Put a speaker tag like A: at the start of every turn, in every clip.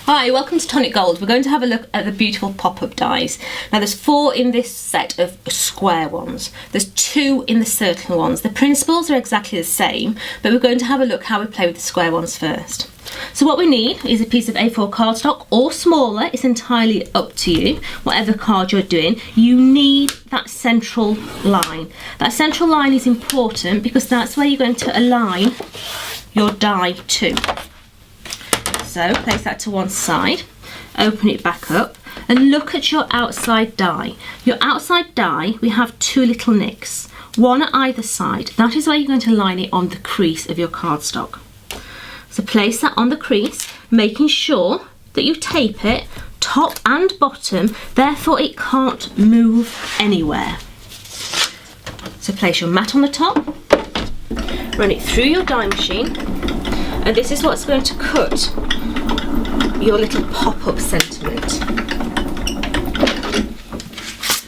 A: Hi, welcome to Tonic Gold. We're going to have a look at the beautiful pop-up dies. Now there's 4 in this set of square ones. There's 2 in the circle ones. The principles are exactly the same, but we're going to have a look how we play with the square ones first. So what we need is a piece of A4 cardstock or smaller. It's entirely up to you, whatever card you're doing. You need that central line. That central line is important because that's where you're going to align your die to. So place that to one side, open it back up and look at your outside die. Your outside die, we have 2 little nicks, one at either side. That is where you're going to line it on the crease of your cardstock. So place that on the crease, making sure that you tape it top and bottom, therefore it can't move anywhere. So place your mat on the top, run it through your die machine, and this is what's going to cut your little pop-up sentiment.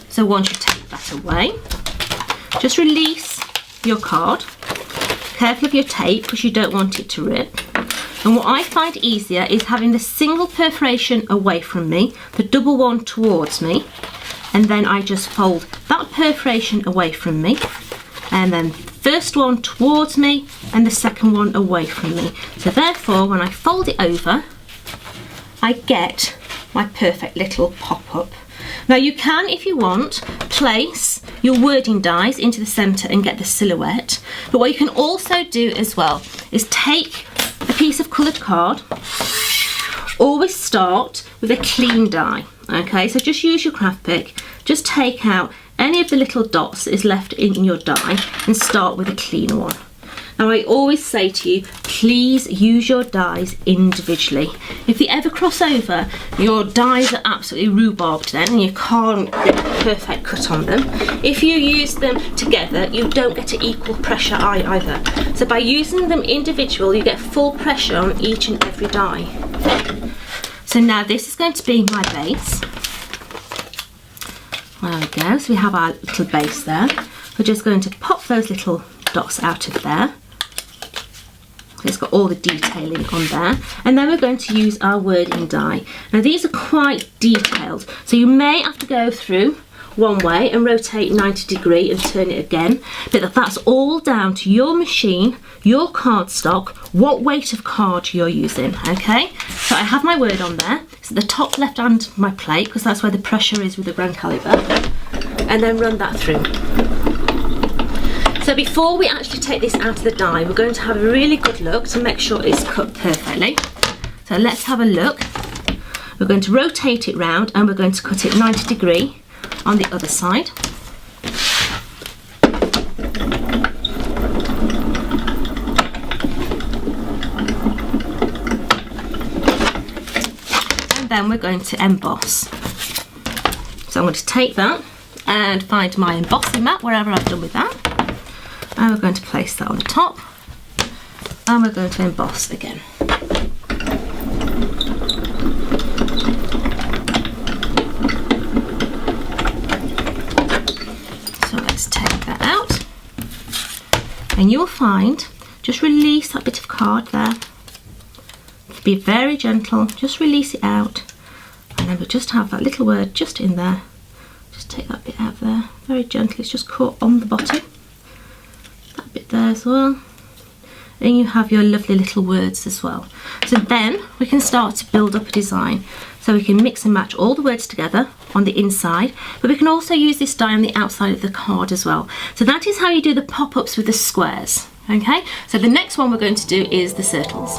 A: So once you take that away, just release your card. Careful of your tape because you don't want it to rip. And what I find easier is having the single perforation away from me, the double one towards me, and then I just fold that perforation away from me, and then first one towards me and the second one away from me. So therefore when I fold it over, I get my perfect little pop-up. Now you can, if you want, place your wording dies into the centre and get the silhouette, but what you can also do as well is take a piece of coloured card. Always start with a clean die, okay? So just use your craft pick, just take out any of the little dots that is left in your die and start with a clean one. Now I always say to you, please use your dies individually. If they ever cross over, your dies are absolutely rhubarbed then and you can't get a perfect cut on them. If you use them together, you don't get an equal pressure either. So by using them individual, you get full pressure on each and every die. So now this is going to be my base. There we go, so we have our little base there. We're just going to pop those little dots out of there. It's got all the detailing on there, and then we're going to use our wording die. Now these are quite detailed, so you may have to go through one way and rotate 90 degrees and turn it again, but that's all down to your machine, your cardstock, what weight of card you're using, okay? So I have my word on there. It's at the top left hand of my plate because that's where the pressure is with the grand caliber, and then run that through. So before we actually take this out of the die, we're going to have a really good look to make sure it's cut perfectly. So let's have a look. We're going to rotate it round and we're going to cut it 90 degrees on the other side. And then we're going to emboss. So I'm going to take that and find my embossing mat, wherever I've done with that. And we're going to place that on the top and we're going to emboss again. So let's take that out and you'll find, just release that bit of card there. Be very gentle, just release it out, and then we'll just have that little word just in there. Just take that bit out there, very gently, it's just caught on the bottom. Bit there as well, and you have your lovely little words as well. So then we can start to build up a design, so we can mix and match all the words together on the inside, but we can also use this die on the outside of the card as well. So that is how you do the pop-ups with the squares, okay? So the next one we're going to do is the circles.